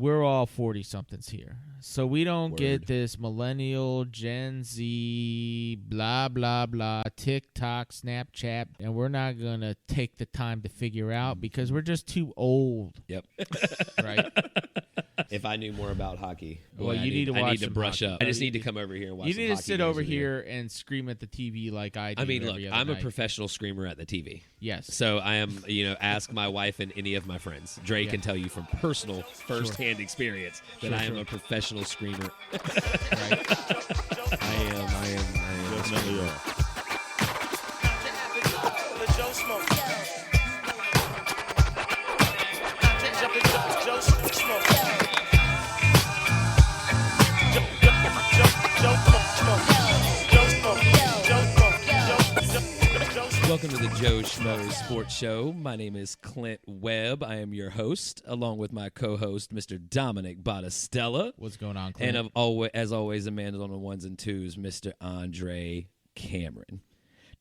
we're all 40-somethings here. So we don't Word. get this millennial, Gen Z, blah, blah, blah, TikTok, Snapchat, and we're not going to take the time to figure out because we're just too old. Yep. Right? If I knew more about hockey, boy, Well, you need to watch I need to some brush hockey. up. I just need to come over here and watch You some need to hockey sit games over with you. here and scream at the TV like I do. I mean, look, every other I'm a night. professional screamer at the TV. Yes. So I am, ask my wife and any of my friends. Dre can tell you from personal, first-hand experience that I am a professional screamer. Right. I am. Definitely are. Welcome to the Joe Schmo Sports Show. My name is Clint Webb. I am your host, along with my co-host, Mr. Dominic Battistella. What's going on, Clint? And as always, a man on the ones and twos, Mr. Andre Cameron.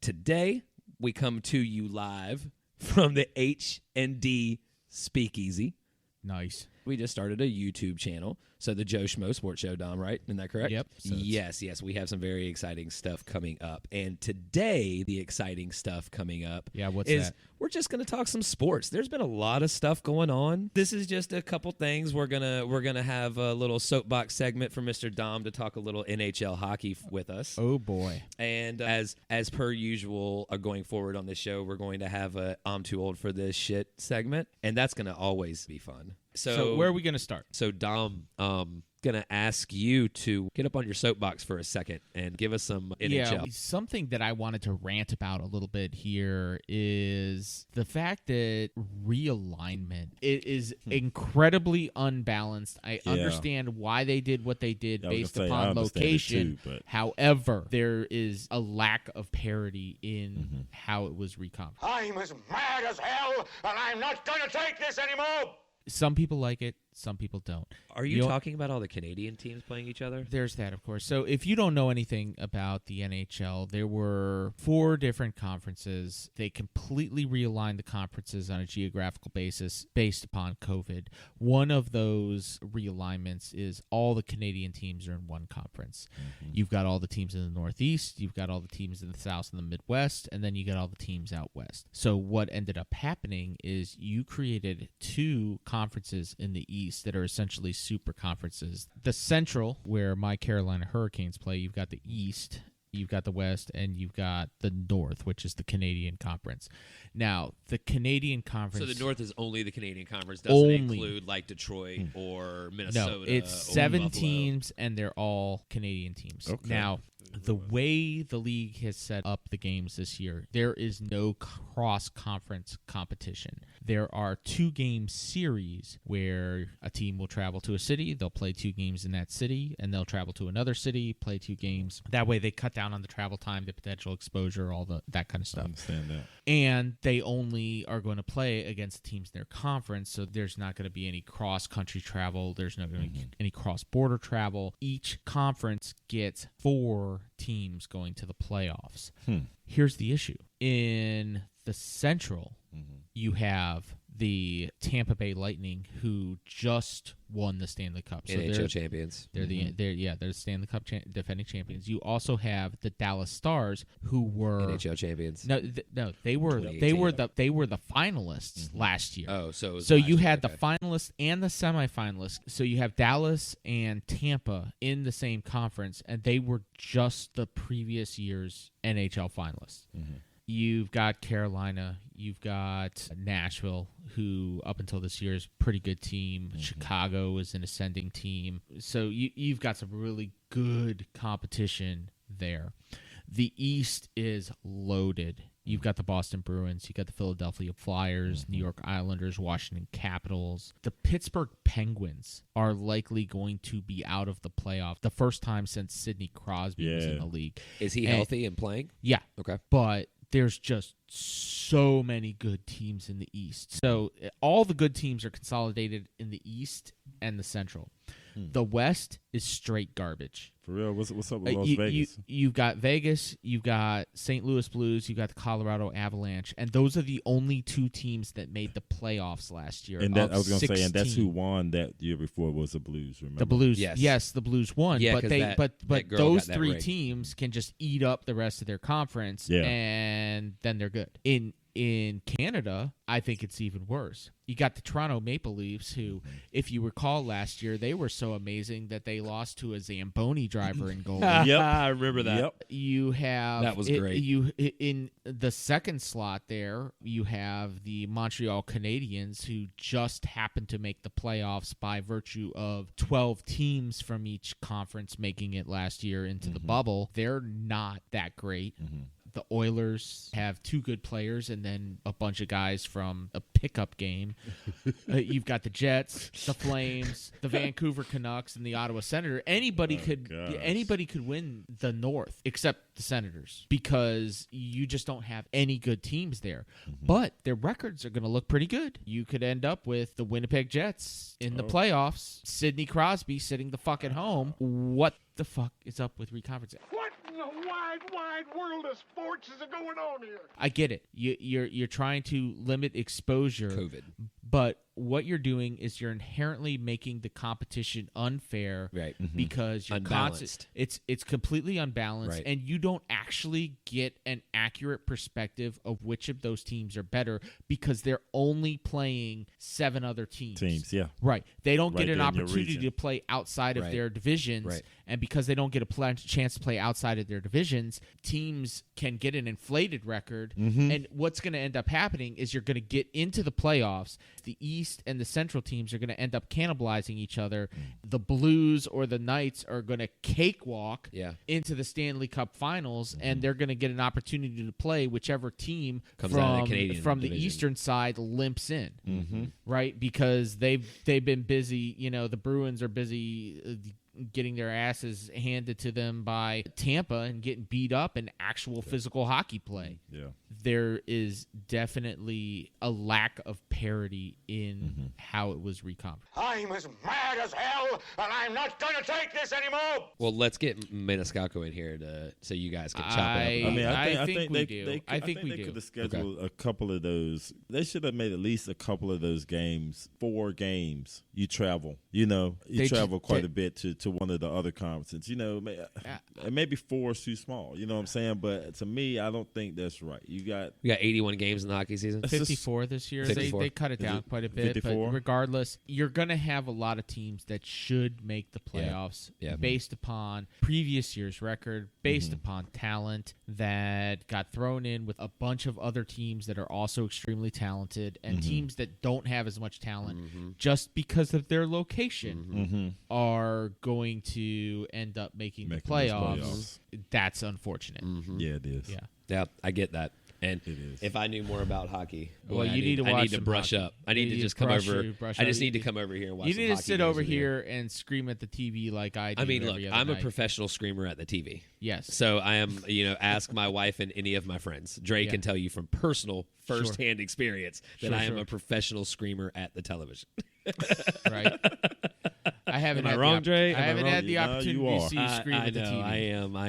Today, we come to you live from the H&D Speakeasy. Nice. We just started a YouTube channel. So the Joe Schmo Sports Show, Dom, right? Isn't that correct? Yep. So yes. We have some very exciting stuff coming up. And today, the exciting stuff coming up what's is that? we're just going to talk some sports. There's been a lot of stuff going on. This is just a couple things. We're gonna have a little soapbox segment for Mr. Dom to talk a little NHL hockey with us. Oh, boy. And as per usual, going forward on this show, we're going to have a I'm too old for this shit segment. And that's going to always be fun. So where are we going to start? So, Dom, going to ask you to get up on your soapbox for a second and give us some NHL. Yeah, something that I wanted to rant about a little bit here is the fact that realignment it is incredibly unbalanced. I understand why they did what they did based upon location. However, there is a lack of parity in how it was recombed. I'm as mad as hell, and I'm not going to take this anymore! Some people like it, some people don't. Are you talking about all the Canadian teams playing each other? There's that, of course. So if you don't know anything about the NHL, there were 4 different conferences. They completely realigned the conferences on a geographical basis based upon COVID. One of those realignments is all the Canadian teams are in one conference. You've got all the teams in the Northeast, you've got all the teams in the South and the Midwest, and then you got all the teams out West. So what ended up happening is you created 2 conferences in the East that are essentially super conferences. The Central, where my Carolina Hurricanes play, you've got the East, you've got the West, and you've got the North, which is the Canadian Conference. Now, the Canadian Conference... So the North is only the Canadian Conference, doesn't include like Detroit or Minnesota. No, it's 7 teams, and they're all Canadian teams. Okay. Now, the way the league has set up the games this year, there is no cross-conference competition. There are 2-game series where a team will travel to a city, they'll play 2 games in that city, and they'll travel to another city, play 2 games. That way they cut down on the travel time, the potential exposure, all that kind of stuff. I understand that. And they only are going to play against teams in their conference, so there's not going to be any cross-country travel. There's not going to be any cross-border travel. Each conference gets 4 teams going to the playoffs. Here's the issue. In the Central, you have the Tampa Bay Lightning, who just won the Stanley Cup. So NHL champions. They're the Stanley Cup defending champions. You also have the Dallas Stars, who were NHL champions. No, they were the finalists last year. Oh, so you had the finalists and the semifinalists. So you have Dallas and Tampa in the same conference, and they were just the previous year's NHL finalists. You've got Carolina, you've got Nashville, who up until this year is a pretty good team. Chicago is an ascending team. So you've got some really good competition there. The East is loaded. You've got the Boston Bruins, you've got the Philadelphia Flyers, New York Islanders, Washington Capitals. The Pittsburgh Penguins are likely going to be out of the playoff the first time since Sidney Crosby was in the league. Is he healthy and playing? Yeah. Okay. But there's just so many good teams in the East. So all the good teams are consolidated in the East and the Central. The West is straight garbage. For real, what's up with Las Vegas? You've got Vegas, you've got St. Louis Blues, you've got the Colorado Avalanche, and those are the only 2 teams that made the playoffs last year. And that, I was going to 16. say, and that's who won that year before was the Blues. Remember The Blues, Yes. yes, the Blues won, Yeah, but 'cause they, that but girl those got that 3 ring. teams can just eat up the rest of their conference, and then they're good. In Canada, I think it's even worse. You got the Toronto Maple Leafs, who, if you recall last year, they were so amazing that they lost to a Zamboni driver in goal. Yep. I remember that. Yep. You have That was great. In the second slot there, you have the Montreal Canadiens, who just happened to make the playoffs by virtue of 12 teams from each conference making it last year into the bubble. They're not that great. The Oilers have 2 good players and then a bunch of guys from a pickup game. You've got the Jets, the Flames, the Vancouver Canucks, and the Ottawa Senator. Anybody could win the North except the Senators, because you just don't have any good teams there. But their records are going to look pretty good. You could end up with the Winnipeg Jets in the playoffs. Sidney Crosby sitting the fuck at home. What the fuck is up with reconferencing? What in the wide world of sports is going on here? I get it. You're trying to limit exposure, COVID. but what you're doing is you're inherently making the competition unfair, Right. Because you're Unbalanced. it's completely unbalanced, Right. and you don't actually get an accurate perspective of which of those teams are better because they're only playing 7 other teams. Yeah. Right. They don't Right get an there in your opportunity region. to play outside of Right. their divisions. Right. And because they don't get a chance to play outside of their divisions, teams can get an inflated record. And what's going to end up happening is you're going to get into the playoffs. The East and the Central teams are going to end up cannibalizing each other. The Blues or the Knights are going to cakewalk Yeah. into the Stanley Cup Finals, and they're going to get an opportunity to play whichever team Comes out of the Canadian from the division. Eastern side limps in, right? Because they've been busy. The Bruins are busy getting their asses handed to them by Tampa and getting beat up in actual physical hockey play. Yeah. There is definitely a lack of parity in how it was reconfirmed. I'm as mad as hell, and I'm not going to take this anymore. Well, let's get Maniscalco in here so you guys can chop it up. I mean, I I think think we they, do. they, I think we they do. could have scheduled a couple of those. They should have made at least a couple of those games, 4 games. You travel, travel quite a bit to one of the other conferences. And maybe 4 is too small. You know what I'm saying? But to me, I don't think that's right. You got 81 games in the hockey season. 54 this year. 54. They cut it down quite a bit. 54? But regardless, you're going to have a lot of teams that should make the playoffs Yeah. based upon previous year's record, based upon talent that got thrown in with a bunch of other teams that are also extremely talented, and teams that don't have as much talent just because of their location are going to end up making the Making those playoffs. playoffs. That's unfortunate. Yeah, it is. Yeah. Yeah, I get that. And It is. if I knew more about hockey, Well, boy, you need to I watch need to some brush hockey. up. I need You to just to come brush over. your- brush I up. just You need to need- come over here and watch. You some need to hockey sit games over with you. here and scream at the TV like I do. I mean, look, every other I'm a night. professional screamer at the TV. Yes. So I am, ask my wife and any of my friends. Dre Yeah. can tell you from personal, firsthand experience that Sure, I am sure. a professional screamer at the television. Right. I haven't. Am I had wrong, the Dre? I Am I haven't wrong? had the No, you opportunity to are. see you scream I at the know. TV. I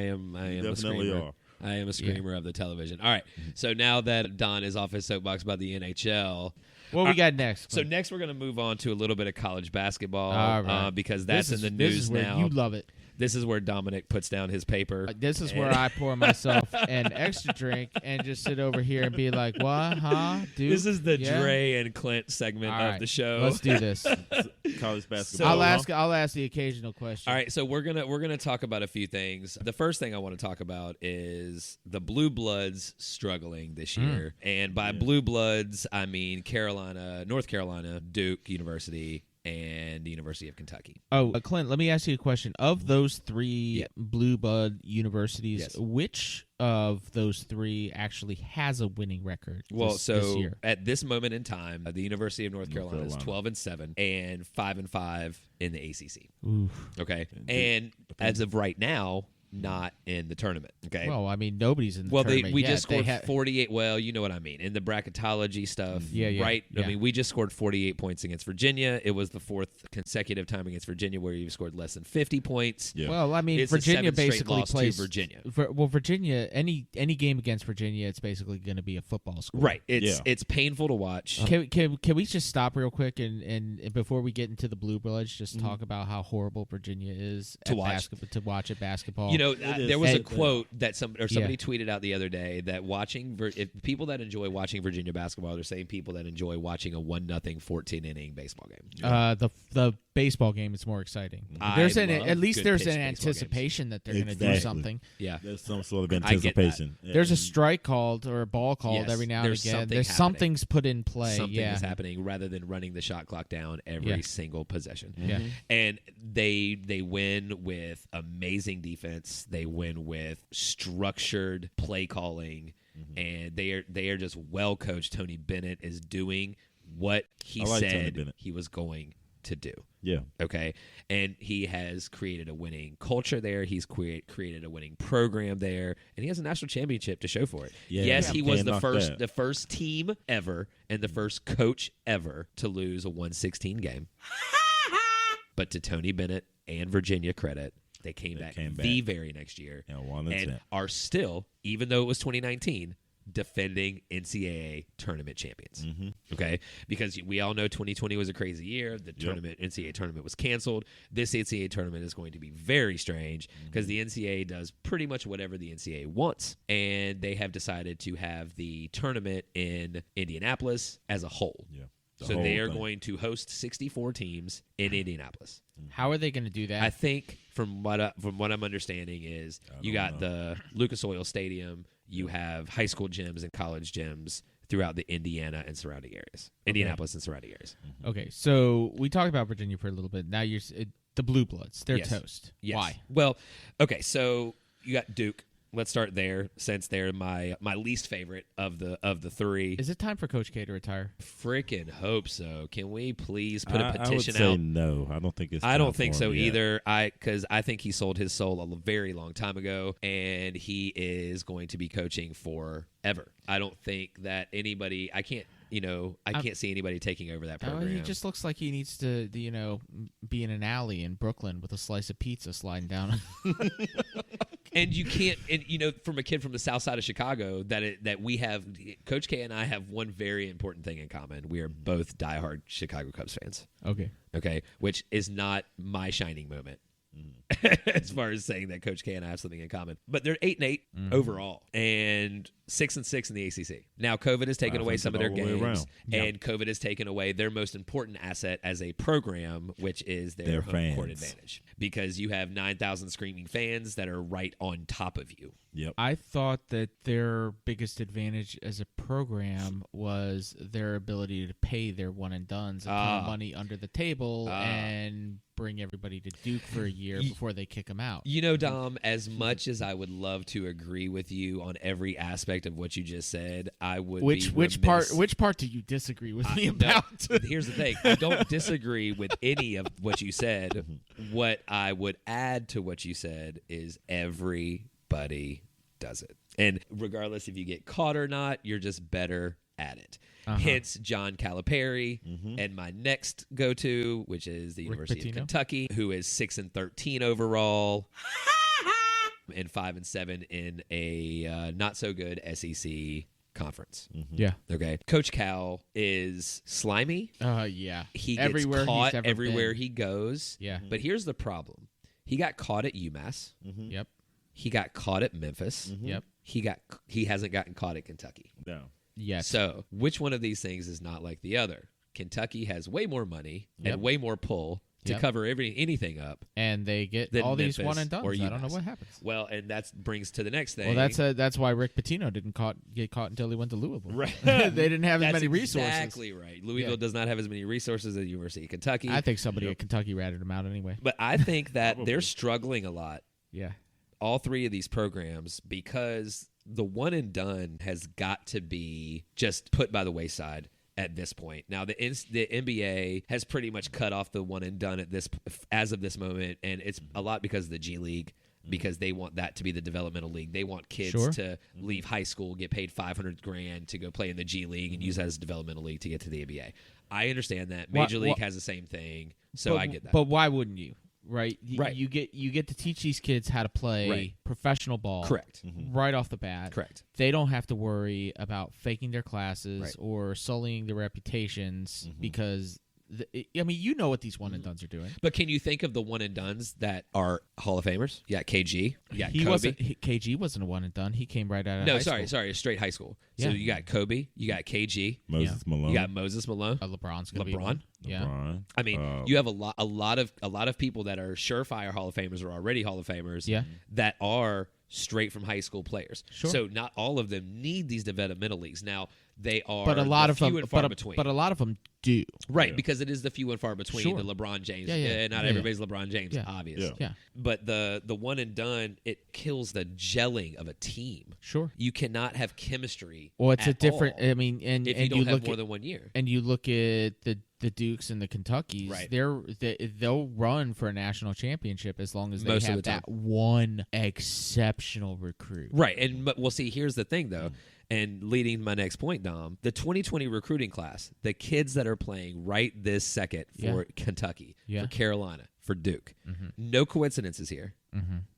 am a Definitely screamer. are. I am a screamer of the television. All right. So now that Don is off his soapbox about the NHL, What we got next? so Clint? next we're going to move on to a little bit of college basketball All right. because that's This in is- the This news is where now. you love it. This is where Dominic puts down his paper. This is where I pour myself an extra drink and just sit over here and be like, "What, huh, dude?" This is the Yeah? Dre and Clint segment All of right, the show. Let's do this. College basketball. I'll huh? ask the occasional question. All right, so we're gonna talk about a few things. The first thing I want to talk about is the Blue Bloods struggling this year, and by Blue Bloods I mean North Carolina, Duke University, and the University of Kentucky. Oh, Clint, let me ask you a question. Of those 3 Yeah. Blue Blood universities, Yes. which of those 3 actually has a winning record Well, this so year? at this moment in time, the University of North Carolina is 12-7 and 5-5 in the ACC. Oof. Okay, and as of right now, not in the tournament. Okay. Well, I mean, nobody's in the tournament we yet. just scored 48. Well, you know what I mean. In the bracketology stuff, right? Yeah. I mean, we just scored 48 points against Virginia. It was the 4th consecutive time against Virginia where you've scored less than 50 points. Yeah. Well, I mean, It's Virginia the 7th straight basically loss plays to Virginia. Virginia, any game against Virginia, it's basically going to be a football score. Right. It's painful to watch. Can we just stop real quick and before we get into the Blue Bloods, just talk about how horrible Virginia is To at watch. to watch at basketball. You know, there was a And- quote that somebody tweeted out the other day that if people that enjoy watching Virginia basketball are the same people that enjoy watching a 1-0 14-inning baseball game. The baseball game is more exciting. I At love least good there's pitched an baseball anticipation that they're going to do Exactly. something. Yeah. There's some sort of I get that. anticipation. There's a strike called or a ball called Yes, every now and there's again. something There's happening. something's put in play. Something yeah. is happening rather than running the shot clock down every single possession. Yeah. And they win with amazing defense. They win with structured play calling, and they are just well coached. Tony Bennett is doing what he I like Tony said Bennett. he was going to do. Yeah. Okay, and he has created a winning culture there. He's created a winning program there, and he has a national championship to show for it. Yeah, yes, yeah. he was Can't knock that. the first team ever and the first coach ever to lose a 116 game. But to Tony Bennett and Virginia credit, they came back the very next year And won and it. are still, even though it was 2019, defending NCAA tournament champions. Okay, because we all know 2020 was a crazy year. The NCAA tournament was canceled. This NCAA tournament is going to be very strange because the NCAA does pretty much whatever the NCAA wants, and they have decided to have the tournament in Indianapolis as a whole. Yeah. The So whole they are thing. going to host 64 teams in Indianapolis. How are they going to do that? I think from what I'm understanding is you got the Lucas Oil Stadium, you have high school gyms and college gyms throughout the Indiana and surrounding areas, Indianapolis and surrounding areas. Okay, so we talked about Virginia for a little bit. Now the Blue Bloods. They're Yes. toast. Yes. Why? Well, okay, so you got Duke. Let's start there, since they're my least favorite of the three. Is it time for Coach K to retire? Freaking hope so. Can we please put a petition I would say out? no. I don't think it's. I time don't think for so him yet. either. Because I think he sold his soul a very long time ago, and he is going to be coaching forever. I don't think that anybody. I can't see anybody taking over that program. He just looks like he needs to, be in an alley in Brooklyn with a slice of pizza sliding down. And you can't, from a kid from the south side of Chicago, that we have, Coach K and I have one very important thing in common. We are both diehard Chicago Cubs fans. Okay. Which is not my shining moment. As far as saying that Coach K and I have something in common, but they're 8-8 overall and 6-6 in the ACC. Now, COVID has taken away some of their all the way games, around. and COVID has taken away their most important asset as a program, which is their Their home court fans. advantage. Because you have 9,000 screaming fans that are right on top of you. Yep. I thought that their biggest advantage as a program was their ability to pay their one and dones a ton of money under the table and bring everybody to Duke for a year before they kick them out. Dom, as much as I would love to agree with you on every aspect of what you just said, I would Which part do you disagree with me about? Here's the thing. I don't disagree with any of what you said. What I would add to what you said is everybody does it. And regardless if you get caught or not, you're just better at it. Hence John Calipari and my next go-to, which is the University of Kentucky, who is 6-13 overall and 5-7 in a not so good SEC conference. Yeah. Okay. Coach Cal is slimy. Yeah. He gets Everywhere caught he's ever everywhere been. he goes. Yeah. But here's the problem. He got caught at UMass. Yep. He got caught at Memphis. Yep. He hasn't gotten caught at Kentucky. No. Yes. So, which one of these things is not like the other? Kentucky has way more money Yep. and way more pull to Yep. cover anything up. And they get Than all these Memphis one and dones. or I don't know UMass. what happens. Well, and that brings to the next thing. Well, that's why Rick Pitino didn't get caught until he went to Louisville. Right. They didn't have as That's many resources. exactly right. Louisville does not have as many resources as the University of Kentucky. I think somebody at Kentucky ratted him out anyway. But I think that they're struggling a lot. Yeah. All three of these programs, because the one and done has got to be just put by the wayside at this point. Now the NBA has pretty much cut off the one and done as of this moment, and it's a lot because of the G League. because they want that to be the developmental league. They want kids to leave high school, get paid $500,000 to go play in the G League and use that as a developmental league to get to the NBA. I understand that. Major League has the same thing, so I get that. But why wouldn't you? Right? Right. You get to teach these kids how to play professional ball. Correct. Right off the bat. Correct. They don't have to worry about faking their classes or sullying their reputations because you know what these one and dones are doing. But can you think of the one and dones that are Hall of Famers? You got KG. You got Kobe. KG wasn't a one and done. He came right out of high school. Sorry, straight high school. So you got Kobe. You got KG. Moses Malone. You got Moses Malone. LeBron's gonna be one. Yeah. LeBron. I mean, you have a lot of people that are surefire Hall of Famers or already Hall of Famers. Yeah. That are straight from high school players. Sure. So not all of them need these developmental leagues. Now they are, but a lot of few them, and far between. But a lot of them do. Right, because it is the few and far between. Sure. The LeBron James. Not everybody's LeBron James, obviously. Yeah. But the one and done, it kills the gelling of a team. Sure. You cannot have chemistry. Well, it's at a different. all I mean, and if and you don't have look more at, than 1 year. and you look at the Dukes and the Kentuckys. Right. They'll run for a national championship as long as they Most of have the time. that one exceptional recruit. Right, and we'll see. Here's the thing, though, and leading to my next point, Dom. The 2020 recruiting class, the kids that are playing right this second for Kentucky, for Carolina, for Duke, no coincidences here.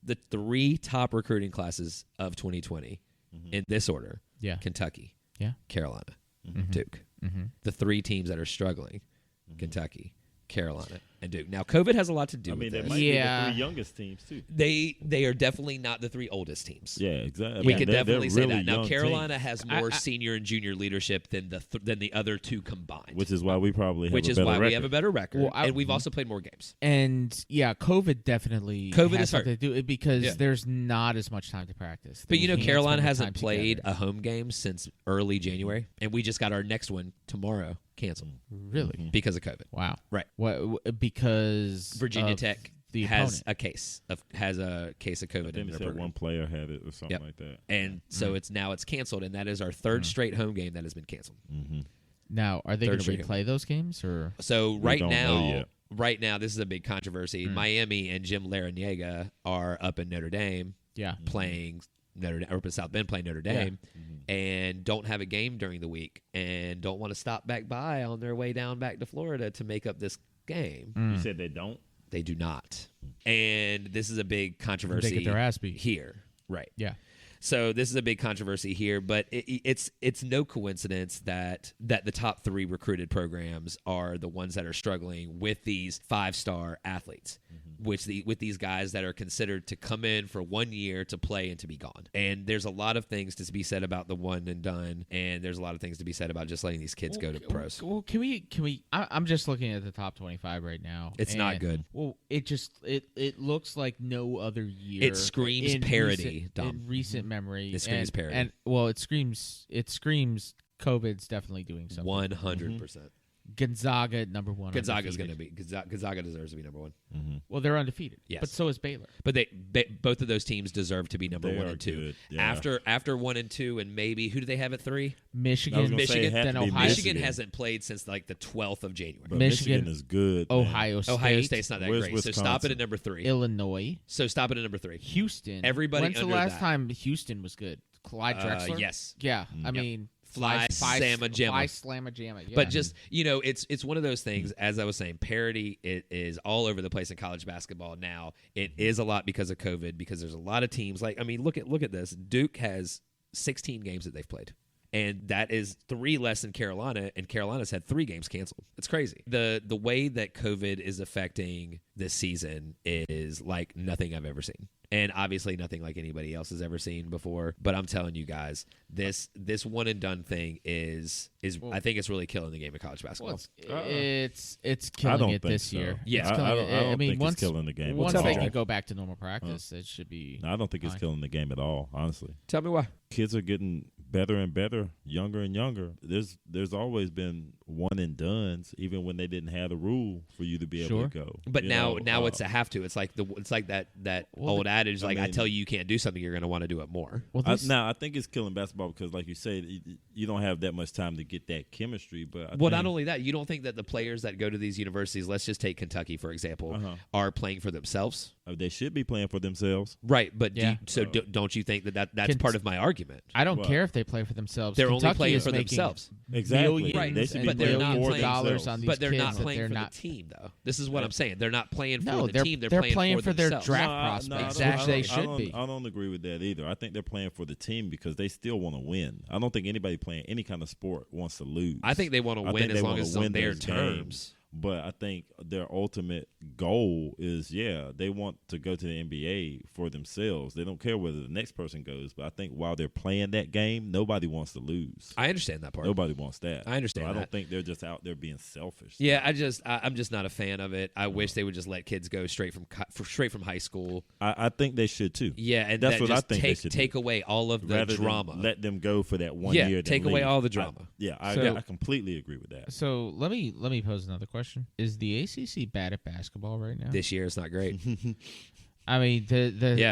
The 3 top recruiting classes of 2020 in this order: Kentucky, Carolina, Duke. The 3 teams that are struggling: Kentucky, Carolina, and Duke. Now, COVID has a lot to do with they this. might be the 3 youngest teams too. They are definitely not the 3 oldest teams. Yeah, exactly. We could definitely say really that. Now, young Carolina teams, has more senior and junior leadership than the other 2 combined. which is why we probably have Which a is better why record. we have a better record, Well, and we've also played more games. And COVID definitely COVID has is hard. something to do it because there's not as much time to practice. But They can't Carolina spend hasn't time played together. a home game since early January, and we just got our next one tomorrow canceled Really? because of COVID. Wow. Right. What? Because Virginia of Tech the has opponent. a case of COVID I in think their they said program. one player had it or something like that. And so it's canceled, and that is our 3rd straight home game that has been canceled. Now, are they going to Third replay those games or? So We don't know yet. this is a big controversy. Miami and Jim Larrañaga are up in Notre Dame Yeah. playing up in South Bend playing Notre Dame, and don't have a game during the week, and don't want to stop back by on their way down back to Florida to make up this game. You said they don't? They do not, and this is a big controversy. They get their ass beat. Here, right? Yeah. So this is a big controversy here, but it's no coincidence that the top 3 recruited programs are the ones that are struggling with these 5-star athletes, with these guys that are considered to come in for 1 year to play and to be gone. And there's a lot of things to be said about the one and done, and there's a lot of things to be said about just letting these kids go to pros. Well, can we? I'm just looking at the top 25 right now. It's not good. Well, it looks like no other year. It screams parody, Dom. In recent memory, It screams parody. And well, it screams COVID's definitely doing something. 100%. Gonzaga at number 1. Gonzaga's undefeated. going to be Gonzaga deserves to be number 1. Well, they're undefeated. Yes. But so is Baylor. But both of those teams deserve to be number They 1 are and 2. good, yeah. After 1 and 2, and maybe who do they have at 3? I was Michigan, gonna say Michigan, it had then to be Ohio. Michigan hasn't played since like the 12th of January. But Michigan, Michigan is good. man. Ohio State, Ohio State's not that Where's great. So stop Wisconsin? it at number 3. Illinois, So stop it at number 3. Houston. Everybody When's the under last that. time Houston was good? Clyde Drexler? Yes. Yeah. I mean, Fly Slamma Jamma. Fly Slamma Jamma. Yeah. But just, it's one of those things, as I was saying, parity it is all over the place in college basketball now. It is a lot because of COVID, because there's a lot of teams. Look at this. Duke has 16 games that they've played. And that is 3 less than Carolina, and Carolina's had 3 games canceled. It's crazy. The way that COVID is affecting this season is like nothing I've ever seen. And obviously nothing like anybody else has ever seen before. But I'm telling you guys, this one and done thing is I think it's really killing the game of college basketball. Well, it's I killing don't it think this so. year. Yeah. It's killing I don't it. I mean, think once it's killing the game. once at they all. can go back to normal practice, it should be. No, I don't think it's fine. killing the game at all, honestly. Tell me why. Kids are getting better and better, younger and younger. There's always been one and dones, even when they didn't have the rule for you to be able Sure. to go. But You now know, it's a have to. It's like that old adage, I mean- tell you can't do something, you're going to want to do it more. Well, this, now I think it's killing basketball because, like you said, you don't have that much time to get that chemistry. But I Well, think, not only that, you don't think that the players that go to these universities, let's just take Kentucky, for example, are playing for themselves? They should be playing for themselves. Right, but Yeah. don't you think that's part of my argument? I don't care if they play for themselves. They're Kentucky only playing is for making themselves. Exactly. millions Right. They should be and but they're not millions playing of dollars on these But they're kids not that playing they're for not. the team, though. This is what I'm saying. They're not playing for No, the team. They're playing for their themselves. draft No, prospects, Exactly. which they should be. I don't agree with that either. I think they're playing for the team because they still want to win. I don't think anybody playing any kind of sport wants to lose. I think they want to win as long as it's on their terms. But I think their ultimate goal is, they want to go to the NBA for themselves. They don't care whether the next person goes. But I think while they're playing that game, nobody wants to lose. I understand that part. Nobody wants that. I understand So I that. don't think they're just out there being selfish. Yeah, I'm just not a fan of it. I wish they would just let kids go straight from high school. I think they should too. Yeah, and that's that what just I think they should take do. away all of the Rather than drama. let them go for that 1 Yeah, year. take away all the drama. I completely agree with that. So let me pose another question: is the ACC bad at basketball right now? This year it's not great. I mean,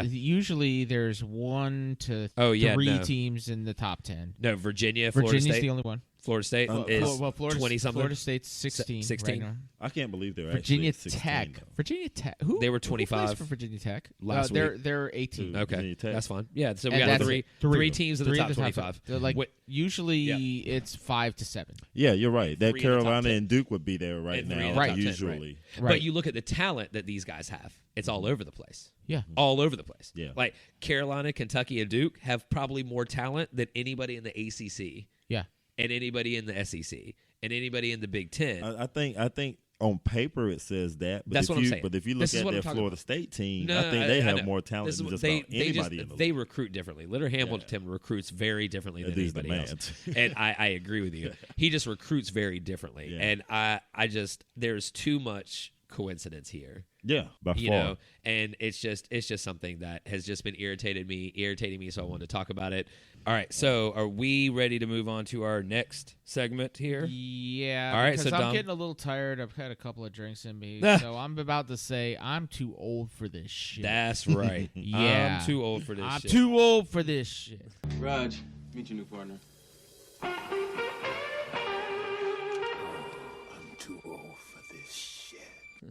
usually there's 1 to 3 teams in the top 10. No, Florida Virginia's State. the only one. Florida State is 20-something. Florida State's 16. 16. Right now. I can't believe they're Virginia actually at 16, Tech. though. Virginia Tech. Who? They were Who 25 plays for Virginia Tech last week. They're 18. Okay, Virginia Tech. that's fine. Yeah, so we And got that's three teams in the Three top of 25. They're like Wait, usually it's 5 to 7. Yeah, you're right. That 3 in the top Carolina 10. and Duke would be there right And 3 now. in the top 10, Usually, Right. But you look at the talent that these guys have. It's all over the place. Yeah. All over the place. Yeah. Like Carolina, Kentucky, and Duke have probably more talent than anybody in the ACC Yeah. and anybody in the SEC and anybody in the Big Ten. I think on paper it says that. But That's what I'm saying. But if you look This is at what I'm their talking Florida about. State team, No, I think they I have know. more talent This is than what just they, about they anybody in the they league. recruit differently. Leonard Hamilton recruits very differently than These anybody else, demands. and I agree with you. He just recruits very differently, Yeah. and I just there's too much coincidence here. Yeah, by You far. know, and it's just something that has just been irritating me. So I wanted to talk about it. All right, so are we ready to move on to our next segment here? Yeah. All right, because so I'm Dom- getting a little tired. I've had a couple of drinks in me, so I'm about to say I'm too old for this shit. That's right. Yeah. I'm too old for this I'm shit. too old for this shit. Raj, meet your new partner.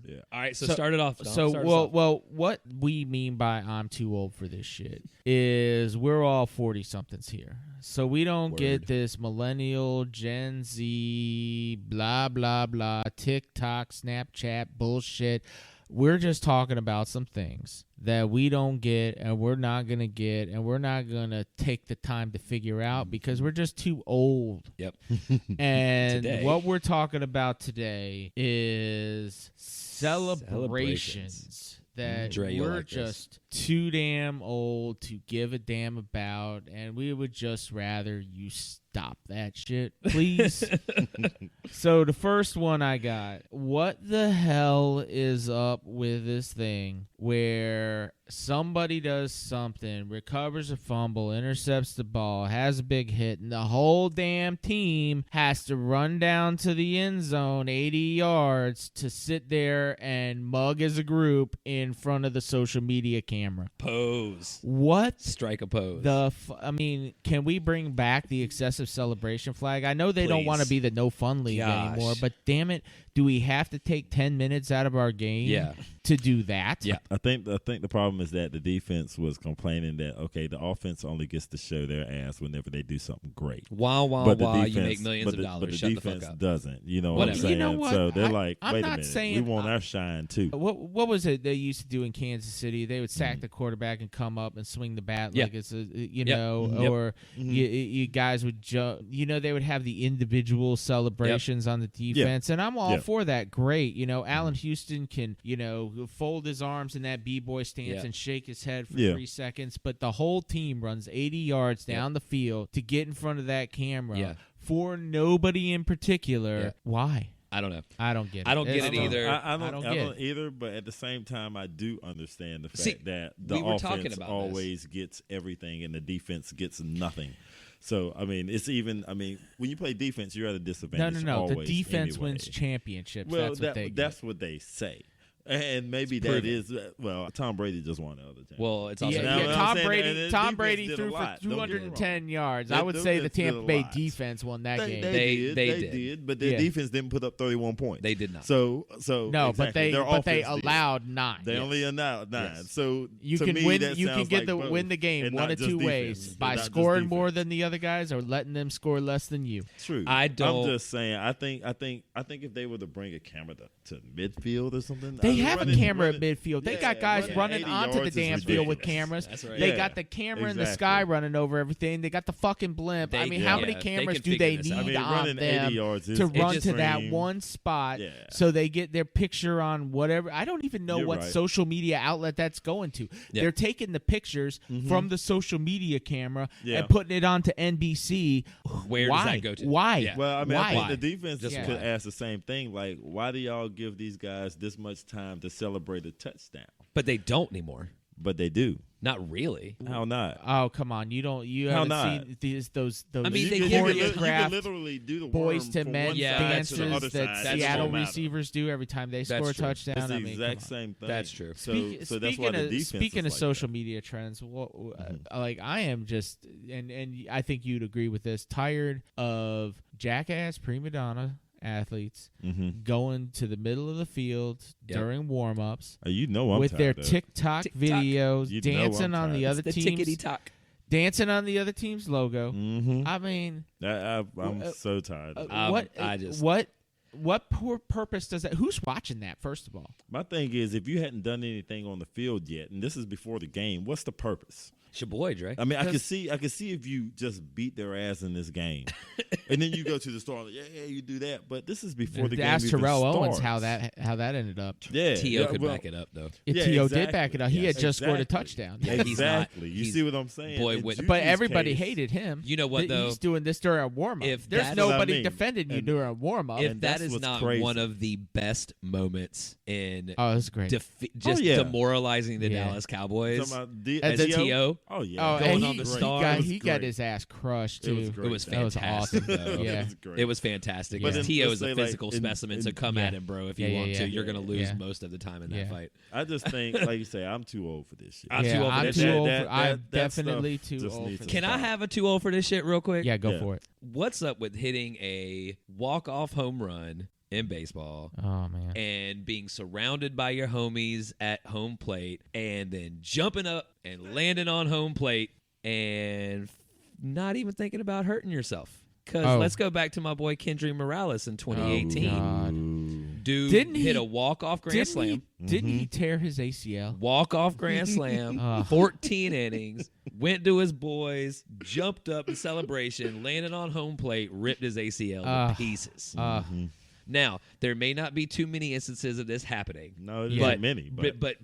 Yeah. All right, so start it off. Dom. So, Start us off. well, what we mean by I'm too old for this shit is we're all 40-somethings here. So we don't get this millennial, Gen Z, blah, blah, blah, TikTok, Snapchat bullshit. We're just talking about some things that we don't get and we're not going to get and we're not going to take the time to figure out because we're just too old. Yep. And Today. what we're talking about today is celebrations that Dre, you'll we're like this. just too damn old to give a damn about, and we would just rather you stop that shit, please. So the first one I got, what the hell is up with this thing where somebody does something, recovers a fumble, intercepts the ball, has a big hit, and the whole damn team has to run down to the end zone 80 yards to sit there and mug as a group in front of the social media camera? Pose. What Strike a pose. I mean, can we bring back the excessive celebration flag? I know they don't Please. want to be the no fun league Gosh. anymore, but damn it, do we have to take 10 minutes out of our game to do that? Yeah. I think the problem is that the defense was complaining that the offense only gets to show their ass whenever they do something great. Wow, But the defense, you make millions of dollars. But the Shut the defense fuck up. doesn't. You know Whatever. what I'm saying? You know what? So they're like, I'm wait a not minute, saying- we want our shine too. What was it they used to do in Kansas City? They would sack the quarterback and come up and swing the bat Yeah. like it's a, Yep. or you guys would jump. They would have the individual celebrations on the defense, and I'm all for that. Great, Allen Houston can fold his arms in that b-boy stance and shake his head for 3 seconds, but the whole team runs 80 yards down the field to get in front of that camera for nobody in particular. Yeah. Why? I don't know. I don't get it. I don't get it either. I don't don't get it. either, but at the same time, I do understand the fact See, that the we were talking offense about always gets everything and the defense gets nothing. So, I mean, when you play defense, you're at a disadvantage. No. Always, The defense anyway. wins championships. Well, that's what they get. that's what they say. And maybe that is Tom Brady just won the other time. Well, it's also Tom Brady threw for 210 yards. I would say the Tampa Bay defense won that game. They did, but their defense didn't put up 31 points. They did not. So no, exactly. but they allowed 9. They only allowed 9. Yes. So you to can me, win. that You sounds can get like win the game and one of two ways: by scoring more than the other guys or letting them score less than you. True. I'm just saying. I think if they were to bring a camera to midfield or something, they have a camera at midfield. They got guys running onto the damn field with ridiculous. cameras. That's right. They got the camera in the sky running over everything. They got the fucking blimp. I mean, how many cameras do they need on them to run to that one spot so they get their picture on whatever? I don't even know what social media outlet that's going to. Yeah. They're taking the pictures from the social media camera and putting it onto NBC. Where does that go to? Why? Yeah. Well, I mean, why? I think the defense Just could why? ask the same thing. Like, why do y'all give these guys this much time to celebrate a touchdown? But they don't anymore. But they do. Not really. How not? Oh, come on! You How haven't not? seen those. I mean, you they can literally do the boys worm to from men one side dances to the other that side. Seattle Don't matter. receivers do every time they That's score a true. touchdown. It's the I mean, exact come on. same thing. That's true. So that's why the defense Speaking is of like social that. media trends, like I am just, and I think you'd agree with this, tired of jackass prima donna athletes going to the middle of the field during warm-ups You know I'm with their tired of. TikTok videos, You know dancing I'm on the tired. other The team's tickety tock. dancing on the other team's logo. I mean, I'm so tired of it. what poor purpose does that? Who's watching that? First of all, My thing is, if you hadn't done anything on the field yet, and this is before the game, what's the purpose? It's your boy, Dre. I mean, I could see if you just beat their ass in this game, and then you go to the store, like, yeah, you do that. But this is before the game ask even Terrell starts. Owens how that ended up. Yeah, T.O. could back it up, though. T.O. did exactly. back it up. He had just scored a Exactly. touchdown. Yeah, he's not. Exactly. You He's- see what I'm saying? boy, In with- Juju's But everybody case, hated him. You know what, though? He's doing this during a warm-up. If There's that's- nobody That's what I mean. defending you And- during a warm-up. If And that that's is what's not crazy. one of the best moments in Oh, that's great. just yeah. demoralizing the Yeah. Dallas Cowboys, Talking about D- As a T.O.? T.O. Oh yeah, Oh, going and on the Great. star. It was he got great. his ass crushed too. It was great. it was That was fantastic. awesome. though. Yeah. It was great. It was fantastic. But Because then T.O. let's is a say, like, physical in- specimen, so in- come at him, bro, if you Yeah, want yeah, to. yeah. You're going to lose Yeah. most of the time in that Yeah. fight. I just think, like you say, I'm too old for this shit. I'm too old for I'm this too shit. old. That- I'm that definitely stuff too just old needs for to this. Can I stop. have a too old for this shit real quick? Yeah, go Yeah. for it. What's up with hitting a walk-off home run in baseball Oh man. and being surrounded by your homies at home plate and then jumping up and landing on home plate and not even thinking about hurting yourself? Because let's go back to my boy Kendry Morales in 2018. God. Dude Didn't he- hit a walk-off grand slam. Didn't he tear his ACL? Walk-off grand slam, 14 innings, went to his boys, jumped up in celebration, landed on home plate, ripped his ACL to pieces. Now, there may not be too many instances of this happening. No, there's but not many. But but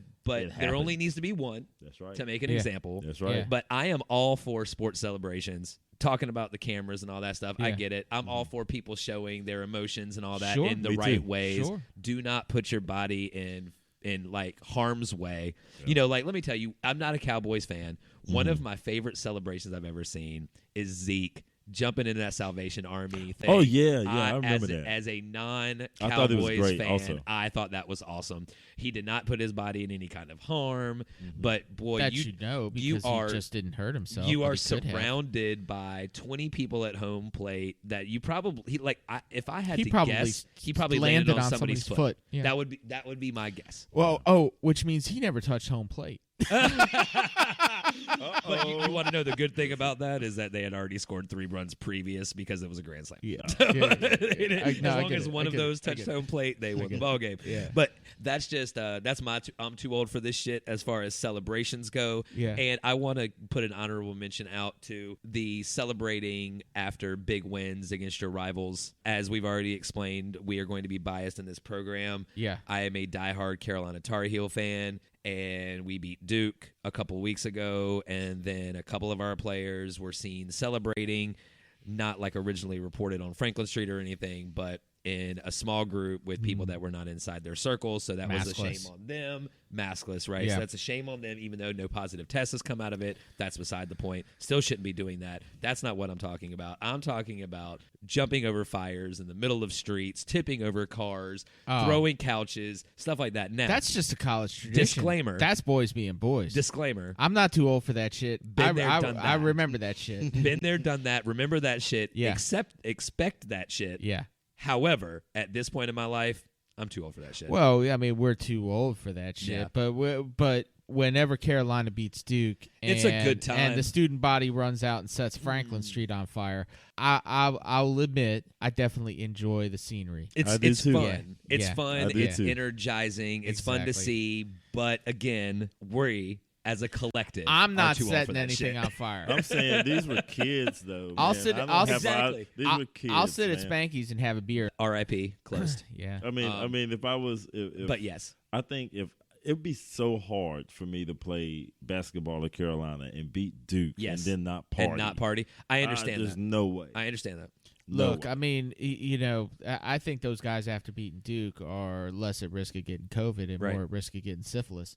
it there only happens. needs to be one that's right. to make an Yeah. example. That's right. Yeah. But I am all for sports celebrations. Talking about the cameras and all that stuff, I Yeah. get it. I'm all for people showing their emotions and all that Sure. in the Me right too. ways. Sure. Do not put your body in like harm's way. You know, like let me tell you, I'm not a Cowboys fan. One of my favorite celebrations I've ever seen is Zeke jumping into that Salvation Army thing. Oh, yeah, I remember as that. As a I thought it was non-Cowboys great fan, also. I thought that was awesome. He did not put his body in any kind of harm, but boy, That you know because you are he just didn't hurt himself. you but are he could have. surrounded by 20 people at home plate that you probably if I had He to probably guess, he probably landed on somebody's foot. Yeah. That would be my guess. Well, which means he never touched home plate. But you want to know the good thing about that is that they had already scored 3 runs previous because it was a grand slam. Yeah. As long as one of those touched touched home plate, they won the ball game. Yeah. But that's just that's my I'm too old for this shit as far as celebrations go. Yeah. And I want to put an honorable mention out to the celebrating after big wins against your rivals. As we've already explained, we are going to be biased in this program. Yeah. I am a diehard Carolina Tar Heel fan, and we beat Duke a couple weeks ago, and then a couple of our players were seen celebrating, not like originally reported on Franklin Street or anything, but in a small group with people that were not inside their circle. So that was a shame on them. Maskless, right? Yeah. So that's a shame on them, even though no positive tests has come out of it. That's beside the point. Still shouldn't be doing that. That's not what I'm talking about. I'm talking about jumping over fires in the middle of streets, tipping over cars, throwing couches, stuff like that. Now, That's just a college tradition. Disclaimer. That's boys being boys. Disclaimer. I'm not too old for that shit. Been there, done I that. remember that shit. Been there, done that. Remember that shit. Yeah. Expect that shit. Yeah. However, at this point in my life, I'm too old for that shit. Well, I mean, we're too old for that shit. Yeah. But whenever Carolina beats Duke, It's a good time. and the student body runs out and sets Franklin Street on fire, I'll admit I definitely enjoy the scenery. It's I do too. fun. Yeah. It's Yeah. fun. I do It's too. energizing. It's fun to Exactly. see. But again, we as a collective, I'm are not too old for setting that anything shit. on fire. I'm saying these were kids, though. I'll man. sit- I don't I'll- have Exactly. These were kids. I'll sit at man. Spanky's and have a beer. R.I.P. Closed. Yeah. I mean, if I was, if, But yes, I think if it'd be so hard for me to play basketball at Carolina and beat Duke, Yes. and then not party, and not party. I understand There's that. no way. I understand that. No Look, way. I mean, I think those guys after beating Duke are less at risk of getting COVID and Right. more at risk of getting syphilis.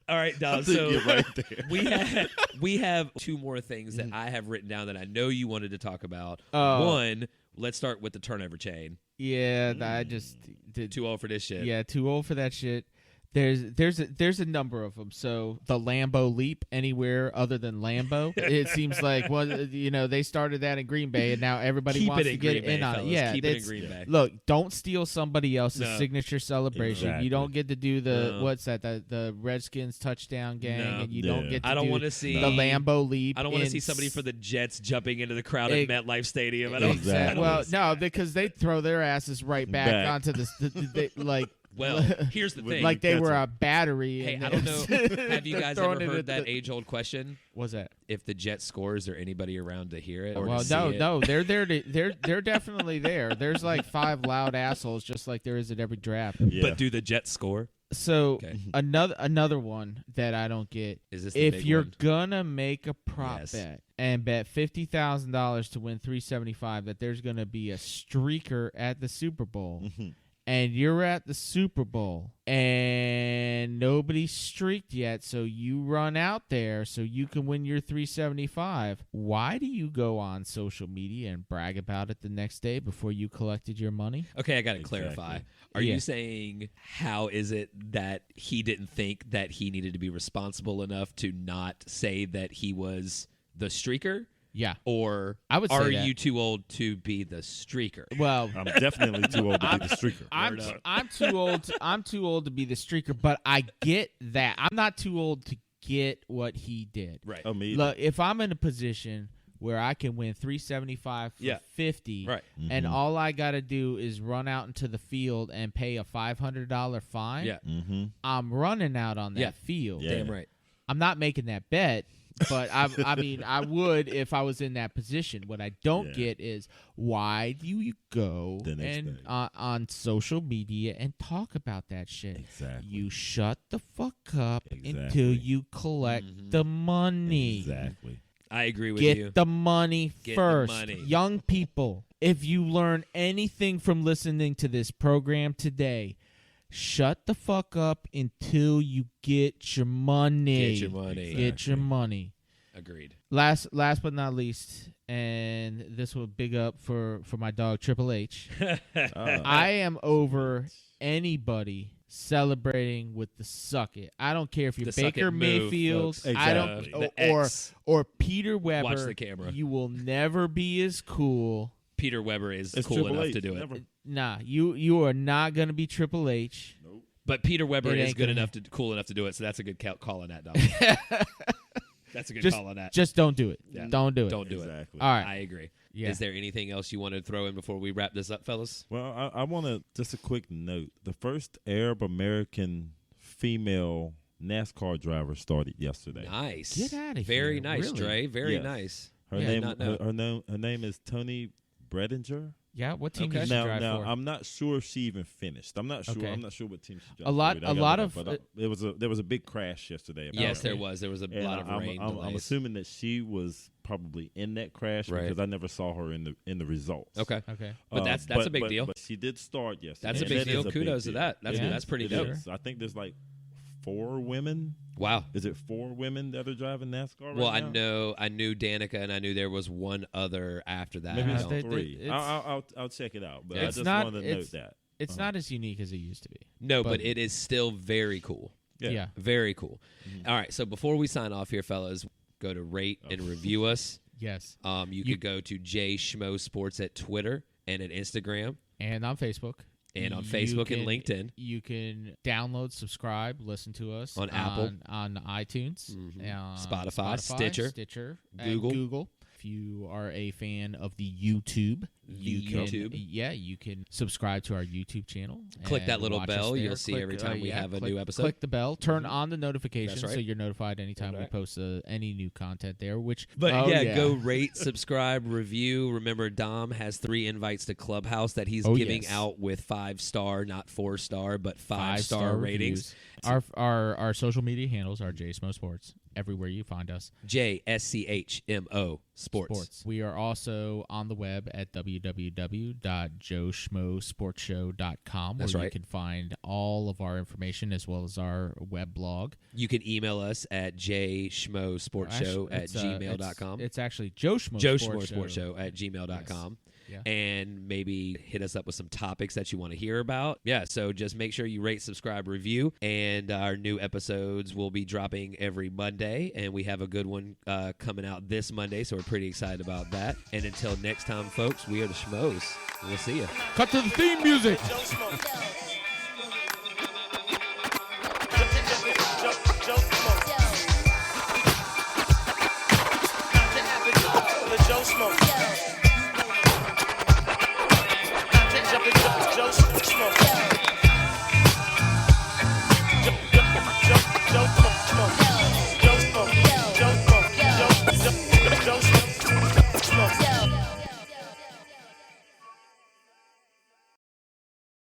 All right, I dog. think So you're right there. we have two more things that I have written down that I know you wanted to talk about. Oh. One, let's start with the turnover chain. Yeah, I just did. Too old for this shit. Yeah, too old for that shit. There's a number of them. So the Lambeau leap anywhere other than Lambeau, it seems like they started that in Green Bay and now everybody Keep wants it to in get Green Bay, in on fellas. it. Yeah, Keep it in that's- Green Bay. Look, don't steal somebody else's No. signature celebration. Exactly. You don't get to do the No. what's that? The Redskins touchdown gang, No. and you Yeah. don't get to I don't do want to see the Lambeau leap. I don't want to in see somebody for the Jets jumping into the crowd at Ex- MetLife Stadium. I don't. Exactly. I don't Well, wanna see- no, because they throw their asses right back Back. onto the Well, here's the thing. like they That's were a- a battery. Hey, and I don't know. Have you they're guys throwing ever it heard at that the- age-old question? What's that? If the Jets score, is there anybody around to hear it? Or Well, to see no, it? no, they're there. They're definitely there. There's like 5 loud assholes, just like there is at every draft. Yeah. But do the Jets score? So Okay. another one that I don't get. Is this the If big you're one? gonna make a prop Yes. bet and bet $50,000 to win $375, that there's gonna be a streaker at the Super Bowl. And you're at the Super Bowl and nobody's streaked yet, so you run out there so you can win your $375. Why do you go on social media and brag about it the next day before you collected your money? Okay, I got to Exactly. clarify. Are Yeah. you saying how is it that he didn't think that he needed to be responsible enough to not say that he was the streaker? Yeah. Or I would say are that. you too old to be the streaker? Well, I'm definitely too old to be the streaker. I'm too old. I'm too old to be the streaker, but I get that. I'm not too old to get what he did. Right. Oh, me either. Look, if I'm in a position where I can win $375 for Yeah. 50, Right. and all I got to do is run out into the field and pay a $500 fine, Yeah. I'm running out on that Yeah. field. Yeah. Damn right. I'm not making that bet, but I mean, I would if I was in that position. What I don't Yeah. get is why do you go The next and day. on social media and talk about that shit? Exactly. You shut the fuck up until Exactly. you collect the money. Exactly. I agree with Get you. the money Get the first. money. Young people, if you learn anything from listening to this program today, shut the fuck up until you get your money. Get your money. Get your money. Agreed. Last but not least, and this will big up for my dog Triple H. I am over anybody celebrating with the suck it. I don't care if you're The suck Baker it move, Mayfield. folks. I don't Exactly. The or X. or Peter Weber. Watch the camera. You will never be as cool. Peter Weber is It's cool Triple enough H. to do it. Never. Nah, you are not gonna be Triple H. But Peter Weber It is ain't good gonna enough to cool enough to do it, so that's a good call on that, dog. That's a good Just call on that. just don't do it. Yeah. Don't do it. Don't do it. Exactly. All right. I agree. Yeah. Is there anything else you want to throw in before we wrap this up, fellas? Well, I want to just a quick note. The first Arab American female NASCAR driver started yesterday. Nice. Get outta Very here. nice, Really? Dre. Very Yes. nice. Her Yeah, name not know. her name is Tony Bredinger. Yeah, what team Okay. did she drive Now for? I'm not sure if she even finished. I'm not sure. Okay. I'm not sure what team she drove. A lot of there was a big crash yesterday. Yes, okay. there was. There was a And lot of rain I'm delays. assuming that she was probably in that crash Right. because I never saw her in the results. Okay. Okay. But that's a big deal. But she did start yesterday. That's a and big that deal. is a Kudos to big deal. that. That's It Yeah. is. that's pretty It dope. is. I think there's like 4 women. Wow. Is it 4 women that are driving NASCAR Well, right now? I knew Danica, and I knew there was one other after that. Maybe I it's don't- they- 3. it's- I'll check it out. But Yeah. I It's just not- wanted to it's- note that. It's not as unique as it used to be. No, but But- it is still very cool. Yeah. Very cool. All right, so before we sign off here, fellas, go to rate and review us. Yes. You could go to J Schmo Sports at Twitter and at Instagram And on Facebook. and on You Facebook and can- LinkedIn. You can download, subscribe, listen to us On Apple. on iTunes, Spotify, Stitcher, and Google. Google. If you are a fan of the YouTube, you can subscribe to our YouTube channel. Click and that little watch us bell. there. You'll see every time we have a new episode. Click the bell. Turn on the notifications That's right. so you're notified anytime That's right. we post any new content there. But go rate, subscribe, review. Remember, Dom has 3 invites to Clubhouse that he's giving yes. out with 5-star, not 4-star, but 5-star ratings. reviews. Our social media handles are Schmo Sports everywhere you find us. JSCHMO Sports. We are also on the web at www.joeschmosportshow.com where That's you right. can find all of our information as well as our web blog. You can email us at jschmosportshow at gmail.com. It's actually Joe Schmo Joe Sports Schmo Sports Show. Show at gmail.com. Yeah. And maybe hit us up with some topics that you want to hear about. Yeah, so just make sure you rate, subscribe, review. And our new episodes will be dropping every Monday. And we have a good one coming out this Monday, so we're pretty excited about that. And until next time, folks, we are the Schmos. We'll see you. Cut to the theme music. Joe Schmo.